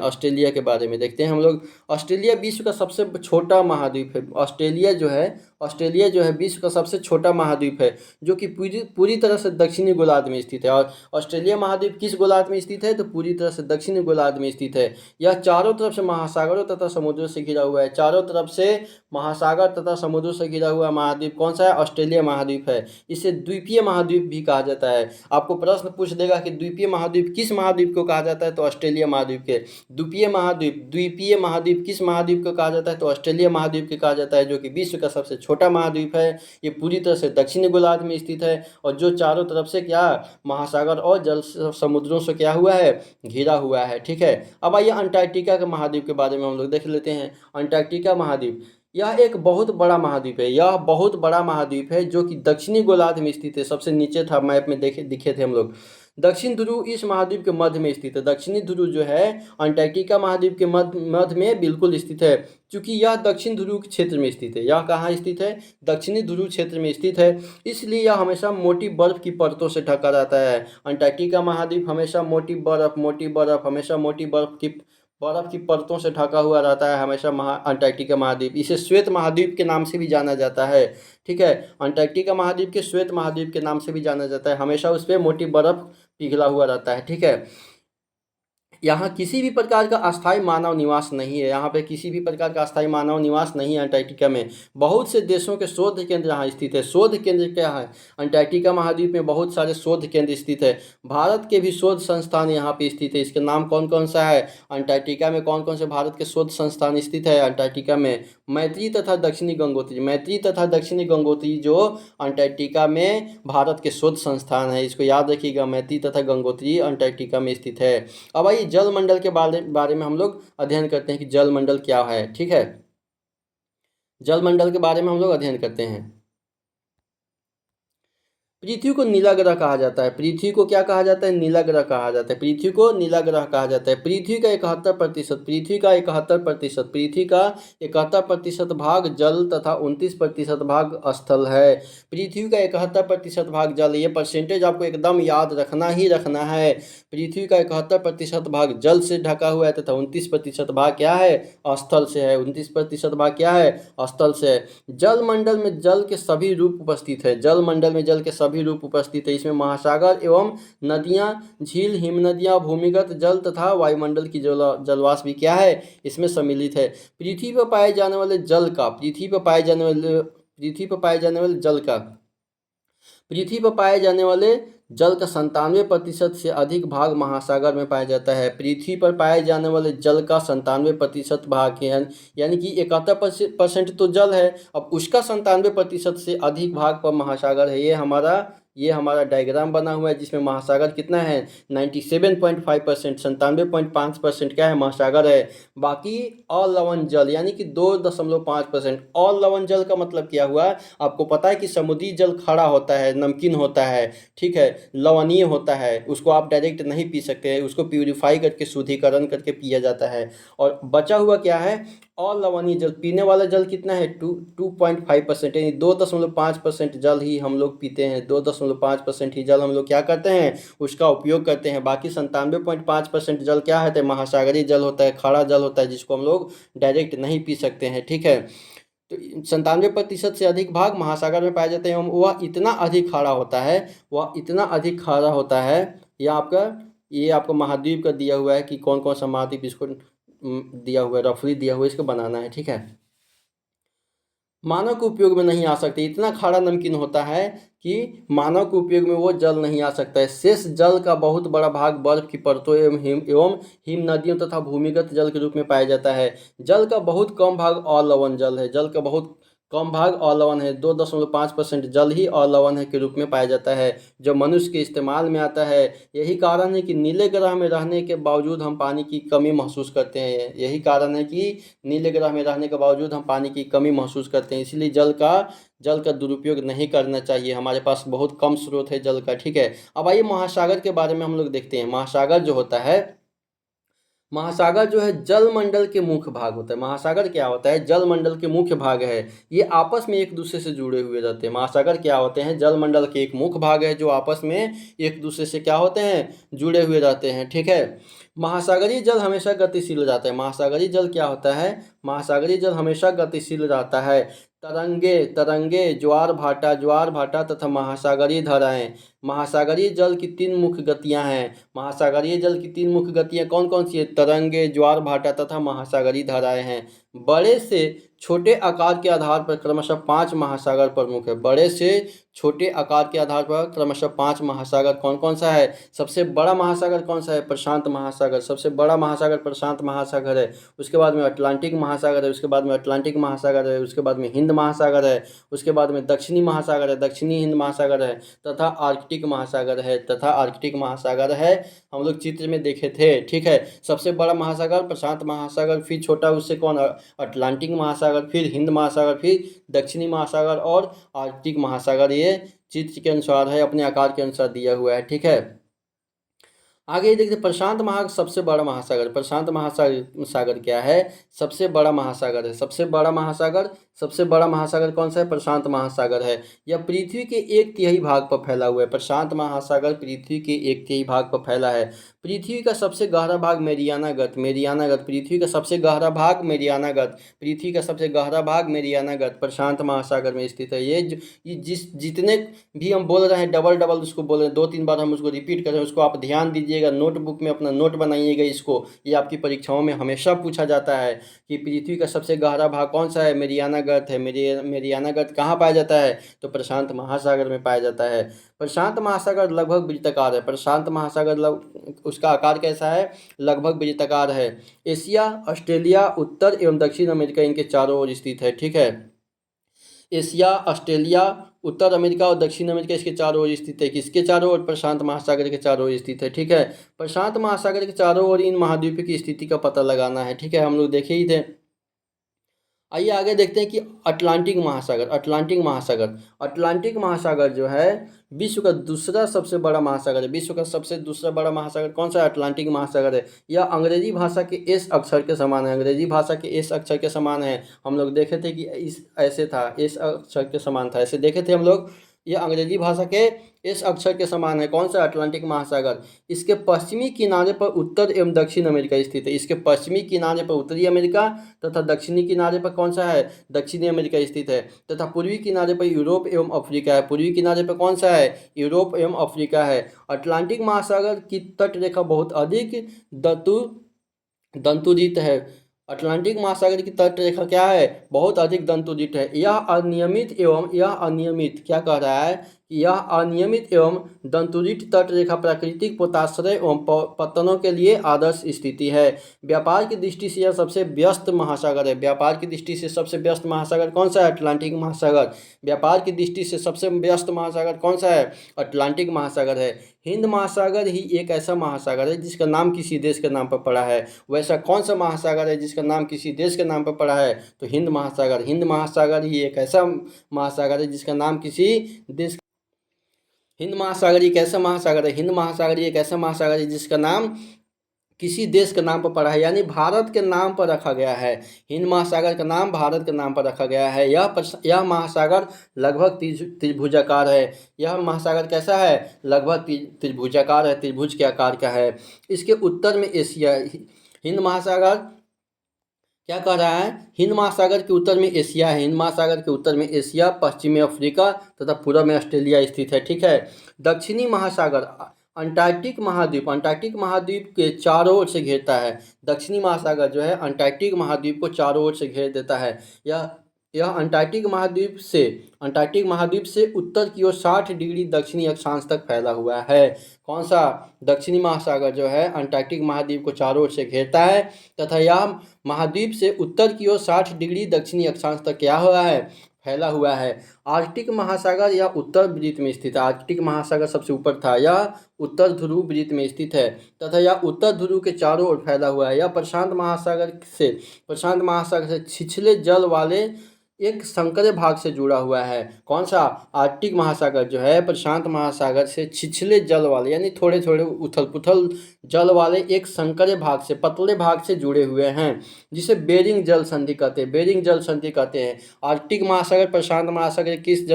S1: हैं। हम लोग ऑस्ट्रेलिया विश्व का सबसे छोटा महाद्वीप है। ऑस्ट्रेलिया जो है विश्व का सबसे छोटा महाद्वीप है, जो कि पूरी तरह से दक्षिणी गोलार्ध में स्थित है। और ऑस्ट्रेलिया महाद्वीप किस गोलार्ध में स्थित है? तो पूरी तरह से दक्षिणी गोलार्ध में स्थित है। यह चारों तरफ से महासागरों तथा समुद्रों से घिरा हुआ है। चारों तरफ से महासागर तथा समुद्रों से घिरा हुआ महाद्वीप कौन सा है? ऑस्ट्रेलिया महाद्वीप है। इसे द्वीपीय महाद्वीप भी कहा जाता है। आपको प्रश्न पूछ देगा कि द्वीपीय महाद्वीप किस महाद्वीप को कहा जाता है? तो ऑस्ट्रेलिया महाद्वीप के। द्वीपीय महाद्वीप किस महाद्वीप को कहा जाता है? तो ऑस्ट्रेलिया महाद्वीप के कहा जाता है, जो कि विश्व का सबसे छोटा महाद्वीप है। ये पूरी तरह से दक्षिणी गोलार्ध में स्थित है और जो चारों तरफ से क्या महासागर और जल समुद्रों से क्या हुआ है? घिरा हुआ है। ठीक है, अब आइए अंटार्कटिका के महाद्वीप के बारे में हम लोग देख लेते हैं। अंटार्कटिका महाद्वीप यह एक बहुत बड़ा महाद्वीप है, जो कि दक्षिणी गोलार्ध में स्थित है। सबसे नीचे था मैप में दिखे थे हम लोग। दक्षिण ध्रुव इस महाद्वीप के मध्य में स्थित है। दक्षिणी ध्रुव जो है अंटार्कटिका महाद्वीप के मध्य में बिल्कुल स्थित है, क्योंकि यह दक्षिण ध्रुव क्षेत्र में स्थित है। यह कहाँ स्थित है? दक्षिणी ध्रुव क्षेत्र में स्थित है, इसलिए यह हमेशा मोटी बर्फ की परतों से ढका रहता है। अंटार्कटिका महाद्वीप हमेशा मोटी बर्फ की परतों से ढका हुआ रहता है हमेशा। अंटार्कटिका महाद्वीप इसे श्वेत महाद्वीप के नाम से भी जाना जाता है। ठीक है, अंटार्कटिका महाद्वीप के श्वेत महाद्वीप के नाम से भी जाना जाता है। हमेशा उस पर मोटी बर्फ पिघला हुआ रहता है। ठीक है, यहाँ किसी भी प्रकार का अस्थायी मानव निवास नहीं है। यहाँ पे किसी भी प्रकार का अस्थायी मानव निवास नहीं है अंटार्कटिका में। बहुत से देशों के शोध केंद्र यहाँ स्थित है। शोध केंद्र क्या है? अंटार्कटिका महाद्वीप में बहुत सारे शोध केंद्र स्थित है। भारत के भी शोध संस्थान यहाँ पे स्थित है। इसके नाम कौन कौन सा है? अंटार्कटिका में कौन कौन से भारत के शोध संस्थान स्थित है? अंटार्कटिका में मैत्री तथा दक्षिणी गंगोत्री जो अंटार्कटिका में भारत के शोध संस्थान है। इसको याद रखिएगा, मैत्री तथा गंगोत्री अंटार्कटिका में स्थित है। अब आइए जलमंडल के बारे में हम लोग अध्ययन करते हैं कि जलमंडल क्या है। ठीक है, जलमंडल के बारे में हम लोग अध्ययन करते हैं। पृथ्वी को नीला ग्रह कहा जाता है। पृथ्वी को क्या कहा जाता है? नीला ग्रह कहा जाता है। पृथ्वी को नीला ग्रह कहा जाता है। पृथ्वी का 71% भाग जल तथा 29% भाग स्थल है। पृथ्वी का 71% भाग जल, ये परसेंटेज आपको एकदम याद रखना ही रखना है। पृथ्वी का 71% भाग जल से ढका हुआ है तथा 29% भाग क्या है? स्थल से है। 29% भाग क्या है? स्थल से है। जलमंडल में जल के सभी रूप उपस्थित है। इसमें महासागर एवं नदियां, झील, हिमनदियां, भूमिगत जल तथा वायुमंडल की जलवाष्प भी क्या है? इसमें सम्मिलित है। पृथ्वी पर पाए जाने वाले जल का जल का 97% से अधिक भाग महासागर में पाया जाता है। पृथ्वी पर पाए जाने वाले जल का 97% भाग यानी कि 71% तो जल है, अब उसका 97% से अधिक भाग पर महासागर है। ये हमारा डायग्राम बना हुआ है जिसमें महासागर कितना है 97.5%, 97.5% क्या है महासागर है। बाकी अलवण जल यानी कि 2.5%। अलवण जल का मतलब क्या हुआ, आपको पता है कि समुद्री जल खड़ा होता है, नमकीन होता है, ठीक है, लवणीय होता है, उसको आप डायरेक्ट नहीं पी सकते हैं, उसको प्यूरिफाई करके शुद्धिकरण करके पिया जाता है। और बचा हुआ क्या है अलवणीय जल, पीने वाला जल कितना है 2.5%, यानी 2.5% जल ही हम लोग पीते हैं, 2.5% ही जल हम लोग क्या करते हैं उसका उपयोग करते हैं। बाकी 97.5% जल क्या है तो महासागरीय जल होता है, खारा जल होता है, जिसको हम लोग डायरेक्ट नहीं पी सकते हैं, ठीक है। तो 97% से अधिक भाग महासागर में पाए जाते हैं एवं वह इतना अधिक खारा होता है, वह इतना अधिक खारा होता है। ये आपका महाद्वीप का दिया हुआ है कि कौन कौन सा महाद्वीप इसको दिया हुआ है, रफली दिया हुआ है, इसको बनाना है, ठीक है। मानव के उपयोग में नहीं आ सकते, इतना खारा नमकीन होता है कि मानव के उपयोग में वो जल नहीं आ सकता है। शेष जल का बहुत बड़ा भाग बर्फ की परतों एवं हिम नदियों तथा भूमिगत जल के रूप में पाया जाता है। जल का बहुत कम भाग अलवण जल है, जल का बहुत कम भाग अलवण है, 2.5% जल ही अलवण है के रूप में पाया जाता है जो मनुष्य के इस्तेमाल में आता है। यही कारण है कि नीले ग्रह में रहने के बावजूद हम पानी की कमी महसूस करते हैं। यही कारण है कि नीले ग्रह में रहने के बावजूद हम पानी की कमी महसूस करते हैं, इसलिए जल का दुरुपयोग नहीं करना चाहिए। हमारे पास बहुत कम स्रोत है जल का, ठीक है। अब आइए महासागर के बारे में हम लोग देखते हैं। महासागर जो होता है, महासागर जो है जलमंडल के मुख्य भाग होता है। महासागर क्या होता है, जलमंडल के मुख्य भाग है, ये आपस में एक दूसरे से जुड़े हुए रहते हैं। महासागर क्या होते हैं, जलमंडल के एक मुख्य भाग है जो आपस में एक दूसरे से क्या होते हैं, जुड़े हुए रहते हैं, ठीक है। महासागरीय जल हमेशा गतिशील रहता है। महासागरीय जल क्या होता है, महासागरीय जल हमेशा गतिशील रहता है। तरंगे ज्वार भाटा तथा महासागरीय धाराएं। महासागरीय जल की 3 मुख्य गतियां हैं। महासागरीय जल की 3 मुख्य गतियां कौन कौन सी है, तरंगे, ज्वार भाटा तथा महासागरीय धाराएं हैं। बड़े से छोटे आकार के आधार पर क्रमशः 5 महासागर प्रमुख है। बड़े से छोटे आकार के आधार पर क्रमशः 5 महासागर कौन कौन सा है। सबसे बड़ा महासागर कौन सा है, प्रशांत महासागर, सबसे बड़ा महासागर प्रशांत महासागर है। उसके बाद में अटलांटिक महासागर है, उसके बाद में अटलांटिक महासागर है, उसके बाद में हिंद महासागर है, उसके बाद में दक्षिणी महासागर है, दक्षिणी हिंद महासागर है, तथा आर्कटिक महासागर है, हम लोग चित्र में देखे थे, ठीक है। सबसे बड़ा महासागर प्रशांत महासागर, फिर छोटा उससे कौन अटलांटिक महासागर, फिर हिंद महासागर, फिर दक्षिणी महासागर और आर्कटिक महासागर। ये चित्र के अनुसार है, अपने आकार के अनुसार दिया हुआ है, ठीक है। आगे देखते प्रशांत महासागर, सबसे बड़ा महासागर। प्रशांत महासागर क्या है, सबसे बड़ा महासागर है। सबसे बड़ा महासागर कौन सा है, प्रशांत महासागर है। यह पृथ्वी के 1/3 भाग पर फैला हुआ है। प्रशांत महासागर पृथ्वी के 1/3 भाग पर फैला है। पृथ्वी का सबसे गहरा भाग मेरियानागत, पृथ्वी का सबसे गहरा भाग मेरियानागत प्रशांत महासागर में स्थित है। ये जितने भी हम बोल रहे हैं डबल उसको बोल रहे हैं, 2-3 बार हम उसको रिपीट कर रहे हैं, उसको आप ध्यान दीजिएगा, नोटबुक में अपना नोट बनाइएगा इसको। ये आपकी परीक्षाओं में हमेशा पूछा जाता है कि पृथ्वी का सबसे गहरा भाग कौन सा है, मेरियानागत है। मेरियानागत कहाँ पाया जाता है, तो प्रशांत महासागर में पाया जाता है। प्रशांत महासागर लगभग वृत्ताकार है। प्रशांत महासागर उसका आकार कैसा है, लगभग वृत्ताकार है। एशिया, ऑस्ट्रेलिया, उत्तर एवं दक्षिण अमेरिका इनके चारों ओर स्थित है, ठीक है। एशिया, ऑस्ट्रेलिया, उत्तर अमेरिका और दक्षिण अमेरिका इसके चारों ओर स्थित है। किसके चारों ओर, प्रशांत महासागर के चारों ओर स्थित है, ठीक है। प्रशांत महासागर के चारों ओर इन महाद्वीपों की स्थिति का पता लगाना है, ठीक है, हम लोग देखे ही थे। आइए आगे देखते हैं कि अटलांटिक महासागर जो है विश्व का दूसरा सबसे बड़ा महासागर है। विश्व का सबसे दूसरा बड़ा महासागर कौन सा है, अटलांटिक महासागर है। यह अंग्रेजी भाषा के एस अक्षर के समान है। हम लोग देखे थे कि एस अक्षर के समान था, ऐसे देखे थे हम लोग। यह अंग्रेजी भाषा के इस अक्षर के समान है। कौन सा, अटलांटिक महासागर। इसके पश्चिमी किनारे पर उत्तर एवं दक्षिण अमेरिका स्थित है। इसके पश्चिमी किनारे पर उत्तरी अमेरिका तथा दक्षिणी किनारे पर कौन सा है, दक्षिणी अमेरिका स्थित है। तथा पूर्वी किनारे पर यूरोप एवं अफ्रीका है। पूर्वी किनारे पर कौन सा है, यूरोप एवं अफ्रीका है। अटलांटिक महासागर की तट रेखा बहुत अधिक दंतुरित है। अटलांटिक महासागर की तट रेखा क्या है, बहुत अधिक दंतुरित है। यह अनियमित क्या कह रहा है यह अनियमित एवं दंतुरित तट रेखा प्राकृतिक पोताश्रय एवं पत्तनों के लिए आदर्श स्थिति है। व्यापार की दृष्टि से यह सबसे व्यस्त महासागर है। व्यापार की दृष्टि से सबसे व्यस्त महासागर कौन सा है? अटलांटिक महासागर। व्यापार की दृष्टि से सबसे व्यस्त महासागर कौन सा है? अटलांटिक महासागर है। हिंद महासागर ही एक ऐसा महासागर है जिसका नाम किसी देश के नाम पर पड़ा है। वैसा कौन सा महासागर है जिसका नाम किसी देश के नाम पर पड़ा है? तो हिंद महासागर। हिंद महासागर ही एक ऐसा महासागर है जिसका नाम किसी देश हिंद महासागर एक ऐसा महासागर है हिंद महासागर एक ऐसा महासागर है जिसका नाम किसी देश के नाम पर पड़ा है, यानी भारत के नाम पर रखा गया है। हिंद महासागर का नाम भारत के नाम पर रखा गया है। यह महासागर लगभग त्रिभुजाकार है। यह महासागर कैसा है? लगभग त्रिभुजाकार है, त्रिभुज के आकार का है। इसके उत्तर में एशिया। हिंद महासागर क्या कह रहा है? हिंद महासागर के उत्तर में एशिया है। हिंद महासागर के उत्तर में एशिया, पश्चिम में अफ्रीका तथा पूर्व में ऑस्ट्रेलिया स्थित है। ठीक है। दक्षिणी महासागर अंटार्कटिक महाद्वीप। अंटार्कटिक महाद्वीप के चारों ओर से घेरता है। दक्षिणी महासागर जो है अंटार्कटिक महाद्वीप को चारों ओर से घेर देता है। यह अंटार्कटिक महाद्वीप से उत्तर की ओर 60 डिग्री दक्षिणी अक्षांश तक फैला हुआ है। कौन सा? दक्षिणी महासागर जो है अंटार्कटिक महाद्वीप को चारों ओर से घेरता है तथा यह महाद्वीप से उत्तर की ओर 60 डिग्री दक्षिणी अक्षांश तक क्या हुआ है? फैला हुआ है। आर्कटिक महासागर या उत्तर वृत्त में स्थित है। आर्कटिक महासागर सबसे ऊपर था। यह उत्तर ध्रुव वृत्त में स्थित है तथा यह उत्तर ध्रुव के चारों ओर फैला हुआ है। यह प्रशांत महासागर से छिछले जल वाले एक संकरे भाग से जुड़ा हुआ है। कौन सा? आर्कटिक महासागर जो है प्रशांत महासागर से छिछले जल वाले यानी थोड़े थोड़े उथल पुथल जल वाले एक संकरे भाग से, पतले भाग से जुड़े हुए हैं, जिसे बेरिंग जल संधि कहते हैं। बेरिंग जल संधि कहते हैं। आर्कटिक महासागर प्रशांत महासागर किस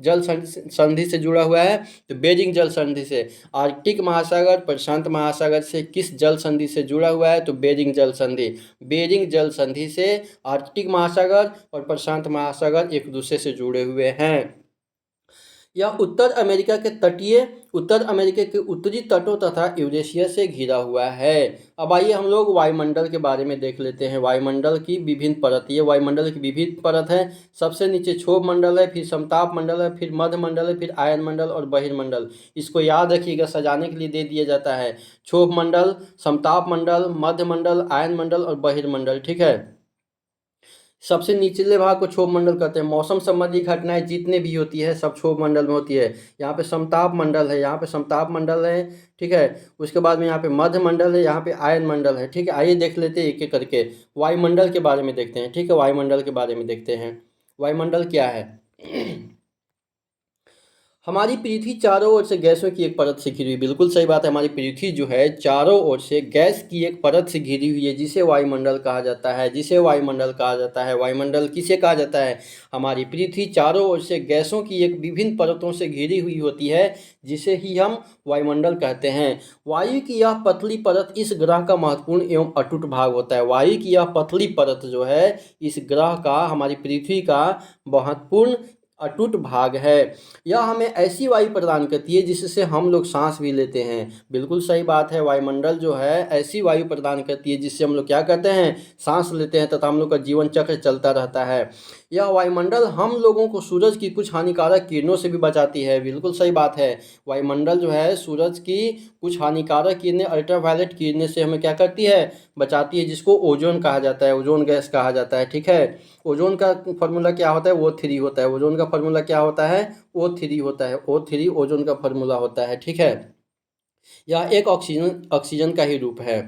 S1: जल संधि से जुड़ा हुआ है? तो बेरिंग जल संधि से। आर्कटिक महासागर प्रशांत महासागर से किस जल संधि से जुड़ा हुआ है? तो बेरिंग जल संधि। बेरिंग जल संधि से आर्कटिक महासागर और प्रशांत महासागर एक दूसरे से जुड़े हुए हैं। यह उत्तर अमेरिका के उत्तरी तटों तथा यूरेशिया से घिरा हुआ है। अब आइए हम लोग वायुमंडल के बारे में देख लेते हैं। वायुमंडल की विभिन्न परत। ये वायुमंडल की विभिन्न परत है। सबसे नीचे क्षोभ मंडल है, फिर समताप मंडल है, फिर मध्य मंडल है, फिर आयन मंडल और बहिर्मंडल। इसको याद रखिएगा, सजाने के लिए दे दिया जाता है। क्षोभ मंडल, समताप मंडल, मध्य मंडल, आयन मंडल और बहिर्मंडल। ठीक है। सबसे निचले भाग को क्षोभ मंडल कहते हैं। मौसम संबंधी घटनाएं जितने भी होती है सब क्षोभ मंडल में होती है। यहाँ पे समताप मंडल है, यहाँ पे समताप मंडल है। ठीक है। उसके बाद में यहाँ पे मध्य मंडल है, यहाँ पे आयन मंडल है। ठीक है। आइए देख लेते हैं एक एक करके। वायुमंडल के बारे में देखते हैं। ठीक है। वायुमंडल के बारे में देखते हैं। वायुमंडल क्या है? हमारी पृथ्वी चारों ओर से गैसों की एक परत से घिरी हुई। बिल्कुल सही बात है। हमारी पृथ्वी जो है चारों ओर से गैस की एक परत से घिरी हुई है, जिसे वायुमंडल कहा जाता है। जिसे वायुमंडल कहा जाता है। वायुमंडल किसे कहा जाता है? हमारी पृथ्वी चारों ओर से गैसों की एक विभिन्न परतों से घिरी हुई होती है, जिसे ही हम वायुमंडल कहते हैं। वायु की यह पतली परत इस ग्रह का महत्वपूर्ण एवं अटूट भाग होता है। वायु की यह पतली परत जो है इस ग्रह का, हमारी पृथ्वी का महत्वपूर्ण अटूट भाग है। यह हमें ऐसी वायु प्रदान करती है जिससे हम लोग सांस भी लेते हैं। बिल्कुल सही बात है। वायुमंडल जो है ऐसी वायु प्रदान करती है जिससे हम लोग क्या करते हैं? सांस लेते हैं तथा हम लोग का जीवन चक्र चलता रहता है। यह वायुमंडल हम लोगों को सूरज की कुछ हानिकारक किरणों से भी बचाती है। बिल्कुल सही बात है। वायुमंडल जो है सूरज की कुछ हानिकारक किरणें, अल्ट्रावायलेट किरणें से हमें क्या करती है? बचाती है, जिसको ओजोन कहा जाता है, ओजोन गैस कहा जाता है। ठीक है। ओजोन का फॉर्मूला क्या होता है? O3 होता है। ओजोन का फॉर्मूला क्या होता है? O3 होता है। O3 ओजोन का फॉर्मूला होता है। ठीक है। यह एक ऑक्सीजन का ही रूप है।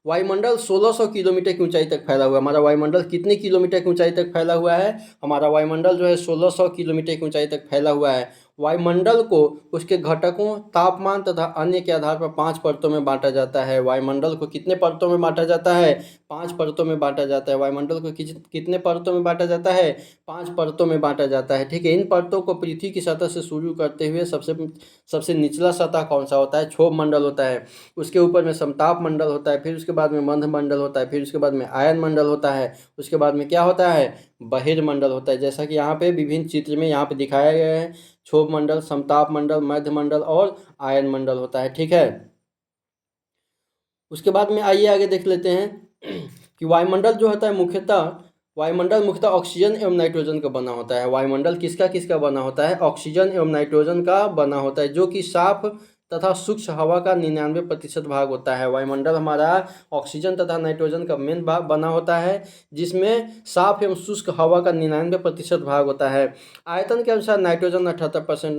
S1: वायुमंडल 1600 किलोमीटर की ऊंचाई तक फैला हुआ है। हमारा वायुमंडल कितने किलोमीटर की ऊंचाई तक फैला हुआ है? हमारा वायुमंडल जो है 1600 किलोमीटर की ऊंचाई तक फैला हुआ है। वायुमंडल को उसके घटकों, तापमान तथा अन्य के आधार पर 5 परतों में बांटा जाता है। वायुमंडल को कितने परतों में बांटा जाता है? 5 परतों में बांटा जाता है। वायुमंडल को कितने परतों में बांटा जाता है? 5 परतों में बांटा जाता है। ठीक है। इन परतों को पृथ्वी की सतह से शुरू करते हुए सबसे निचला सतह कौन सा होता है? क्षोभ मंडल होता है। उसके ऊपर में समताप मंडल होता है, फिर उसके बाद में मध्य मंडल होता है, फिर उसके बाद में आयन मंडल होता है, उसके बाद में क्या होता है? बहिर्मंडल होता है। जैसा कि यहाँ पे विभिन्न चित्र में यहाँ पे दिखाया गया है, क्षोभ मंडल, समताप मंडल, मध्य मंडल और आयन मंडल होता है। ठीक है। उसके बाद में आइए आगे देख लेते हैं कि वायुमंडल जो होता है मुख्यतः वायुमंडल मुख्यतः ऑक्सीजन एवं नाइट्रोजन का बना होता है। वायुमंडल किसका किसका बना होता है? ऑक्सीजन एवं नाइट्रोजन का बना होता है, जो कि साफ तथा सूक्ष्म हवा का 99% भाग होता है। वायुमंडल हमारा ऑक्सीजन तथा नाइट्रोजन का मेन भाग बना होता है, जिसमें साफ एवं शुष्क हवा का 99% भाग होता है। आयतन के अनुसार नाइट्रोजन 78%,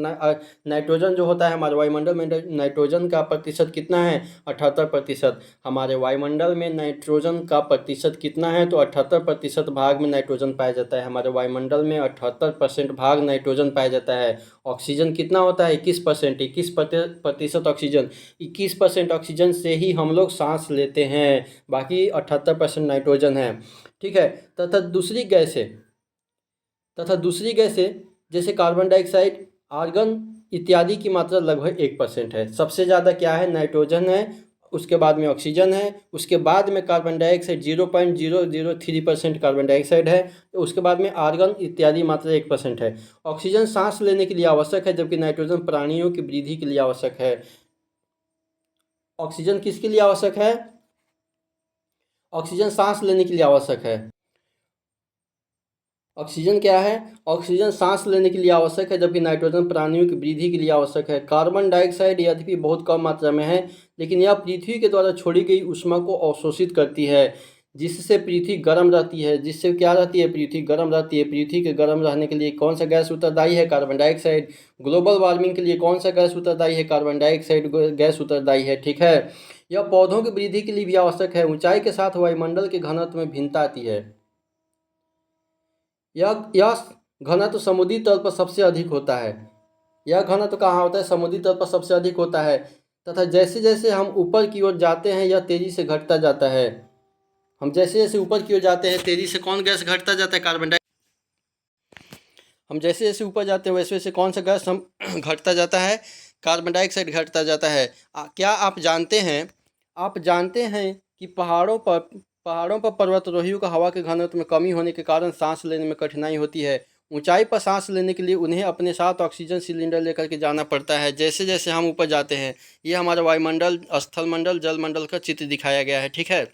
S1: नाइट्रोजन जो होता है हमारे वायुमंडल में, नाइट्रोजन का प्रतिशत कितना है? 78%। हमारे वायुमंडल में नाइट्रोजन का प्रतिशत कितना है? तो 78% भाग में नाइट्रोजन पाया जाता है। हमारे वायुमंडल में 78% भाग नाइट्रोजन पाया जाता है। ऑक्सीजन कितना होता है? 21%। 21% ऑक्सीजन, 21% ऑक्सीजन से ही हम लोग सांस लेते हैं, बाकी 78% नाइट्रोजन है। ठीक है। तथा दूसरी गैसें जैसे कार्बन डाइऑक्साइड, आर्गन इत्यादि की मात्रा लगभग 1% है। सबसे ज़्यादा क्या है? नाइट्रोजन है, उसके बाद में ऑक्सीजन है, उसके बाद में कार्बन डाइऑक्साइड 0.003% कार्बन डाइऑक्साइड है, उसके बाद में आर्गन इत्यादि मात्रा 1% है। ऑक्सीजन सांस लेने के लिए आवश्यक है, जबकि नाइट्रोजन प्राणियों की वृद्धि के लिए आवश्यक है। ऑक्सीजन किसके लिए आवश्यक है? ऑक्सीजन सांस लेने के लिए आवश्यक है। ऑक्सीजन क्या है? ऑक्सीजन सांस लेने के लिए आवश्यक है, जबकि नाइट्रोजन प्राणियों की वृद्धि के लिए आवश्यक है। कार्बन डाइऑक्साइड यद्यपि बहुत कम मात्रा में है, लेकिन यह पृथ्वी के द्वारा छोड़ी गई ऊष्मा को अवशोषित करती है, जिससे पृथ्वी गर्म रहती है। जिससे क्या रहती है? पृथ्वी गर्म रहती है। पृथ्वी के गर्म रहने के लिए कौन सा गैस उत्तरदायी है? Carbon dioxide. ग्लोबल वार्मिंग के लिए कौन सा गैस उत्तरदायी है? कार्बन डाइऑक्साइड गैस उत्तरदायी है। ठीक है। यह पौधों की वृद्धि के लिए भी आवश्यक है। ऊंचाई के साथ वायुमंडल के घनत्व में भिन्नता आती है। यह घनत्व समुद्री तल पर सबसे अधिक होता है। यह घनत्व कहाँ होता है? समुद्री तल पर सबसे अधिक होता है। तथा जैसे जैसे हम ऊपर की ओर जाते हैं, यह तेजी से घटता जाता है। हम जैसे जैसे ऊपर की ओर जाते हैं, तेजी से कौन गैस घटता जाता है? Carbon dioxide. हम जैसे जैसे ऊपर जाते हैं, वैसे वैसे कौन सा गैस हम घटता जाता है? कार्बन डाइऑक्साइड घटता जाता है। क्या आप जानते हैं कि पहाड़ों पर पर्वतारोहियों का हवा के घनत्व में कमी होने के कारण सांस लेने में कठिनाई होती है। ऊंचाई पर सांस लेने के लिए उन्हें अपने साथ ऑक्सीजन सिलेंडर लेकर के जाना पड़ता है। जैसे जैसे हम ऊपर जाते हैं, ये हमारा वायुमंडल, स्थलमंडल, जलमंडल का चित्र दिखाया गया है। ठीक है।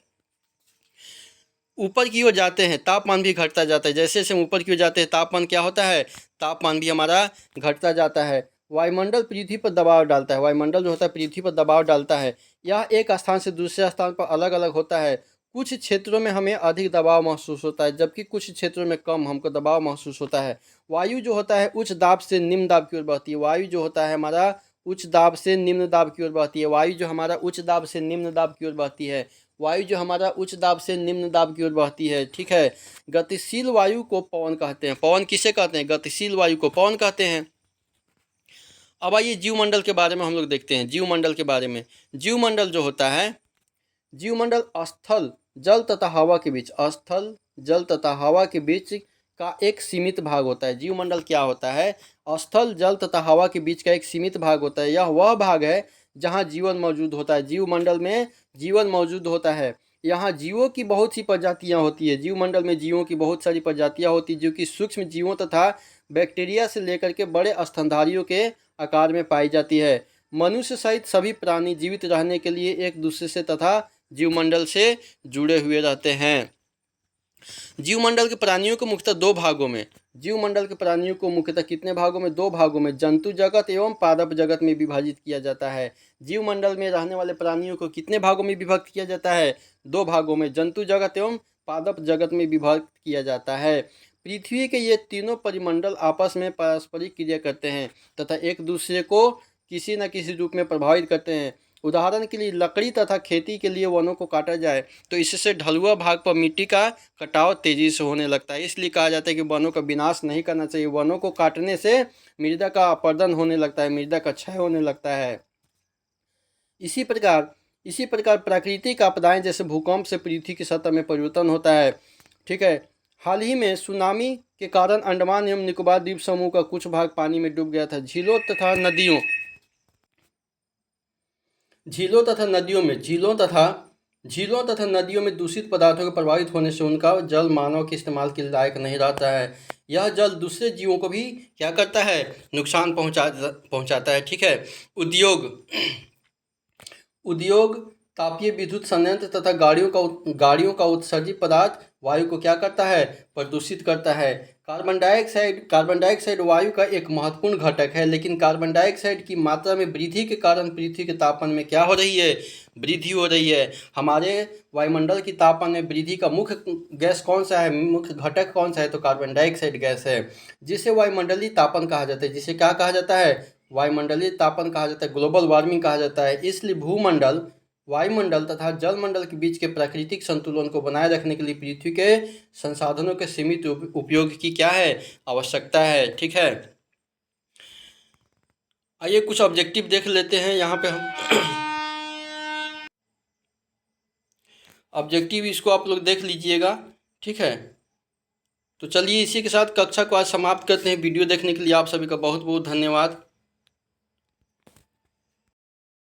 S1: ऊपर की ओर जाते हैं, तापमान भी घटता जाता है। जैसे जैसे हम ऊपर की ओर जाते हैं, तापमान क्या होता है? तापमान भी हमारा घटता जाता है। वायुमंडल पृथ्वी पर दबाव डालता है। वायुमंडल जो होता है पृथ्वी पर दबाव डालता है। यह एक स्थान से दूसरे स्थान पर अलग अलग होता है। कुछ क्षेत्रों में हमें अधिक दबाव महसूस होता है, जबकि कुछ क्षेत्रों में कम हमको दबाव महसूस होता है। वायु जो होता है उच्च दाब से निम्न दाब की ओर बहती है। वायु जो होता है हमारा उच्च दाब से निम्न दाब की ओर बहती है। वायु जो हमारा उच्च दाब से निम्न दाब की ओर बहती है। वायु जो हमारा उच्च दाब से निम्न दाब की ओर बहती है। ठीक है। गतिशील वायु को पवन कहते हैं। पवन किसे कहते हैं? गतिशील वायु को पवन कहते हैं। अब आइए जीवमंडल के बारे में हम लोग देखते हैं। जीवमंडल के बारे में, जीवमंडल जो होता है, जीवमंडल स्थल जल तथा हवा के बीच, स्थल जल तथा हवा के बीच का एक सीमित भाग होता है। जीवमंडल क्या होता है? स्थल जल तथा हवा के बीच का एक सीमित भाग होता है। यह वह भाग है जहाँ जीवन मौजूद होता है। जीवमंडल में जीवन मौजूद होता है। यहाँ जीवों की बहुत सी प्रजातियाँ होती है। जीवमंडल में जीवों की बहुत सारी प्रजातियाँ होती है, जो कि सूक्ष्म जीवों तथा बैक्टीरिया से लेकर के बड़े स्तनधारियों के आकार में पाई जाती है। मनुष्य सहित सभी प्राणी जीवित रहने के लिए एक दूसरे से तथा जीवमंडल से जुड़े हुए रहते हैं। जीवमंडल के प्राणियों को मुख्यतः दो भागों में, जीवमंडल के प्राणियों को मुख्यतः कितने भागों में? दो भागों में, जंतु जगत एवं पादप जगत में विभाजित किया जाता है। जीवमंडल में रहने वाले प्राणियों को कितने भागों में विभक्त किया जाता है? दो भागों में, जंतु जगत एवं पादप जगत में विभक्त किया जाता है। पृथ्वी के ये तीनों परिमंडल आपस में पारस्परिक क्रिया करते हैं तथा एक दूसरे को किसी न किसी रूप में प्रभावित करते हैं। उदाहरण के लिए लकड़ी तथा खेती के लिए वनों को काटा जाए तो इससे ढलुआ भाग पर मिट्टी का कटाव तेजी से होने लगता है। इसलिए कहा जाता है कि वनों का विनाश नहीं करना चाहिए। वनों को काटने से मृदा का अपरदन होने लगता है, मृदा का क्षय होने लगता है। इसी प्रकार प्राकृतिक आपदाएं जैसे भूकंप से पृथ्वी की सतह में परिवर्तन होता है। ठीक है। हाल ही में सुनामी के कारण अंडमान एवं निकोबार द्वीप समूह का कुछ भाग पानी में डूब गया था। झीलों तथा नदियों में दूषित पदार्थों के प्रभावित होने से उनका जल मानव के इस्तेमाल के लायक नहीं रहता है। यह जल दूसरे जीवों को भी क्या करता है? नुकसान पहुंचाता है। ठीक है। उद्योग तापीय विद्युत संयंत्र तथा गाड़ियों का उत्सर्जित पदार्थ वायु को क्या करता है? प्रदूषित करता है। कार्बन डाइऑक्साइड वायु का एक महत्वपूर्ण घटक है, लेकिन कार्बन डाइऑक्साइड की मात्रा में वृद्धि के कारण पृथ्वी के तापमान में क्या हो रही है? वृद्धि हो रही है। हमारे वायुमंडल की तापमान में वृद्धि का मुख्य गैस कौन सा है, मुख्य घटक कौन सा है? तो कार्बन डाइऑक्साइड गैस है, जिसे वायुमंडलीय तापन कहा जाता है। जिसे क्या कहा जाता है? वायुमंडलीय तापन कहा जाता है, ग्लोबल वार्मिंग कहा जाता है। इसलिए भूमंडल, वायुमंडल तथा जलमंडल के बीच के प्राकृतिक संतुलन को बनाए रखने के लिए पृथ्वी के संसाधनों के सीमित उपयोग की क्या है? आवश्यकता है। ठीक है, आइए कुछ ऑब्जेक्टिव देख लेते हैं। यहाँ पे हम ऑब्जेक्टिव इसको आप लोग देख लीजिएगा। ठीक है, तो चलिए इसी के साथ कक्षा को आज समाप्त करते हैं। वीडियो देखने के लिए आप सभी का बहुत बहुत धन्यवाद।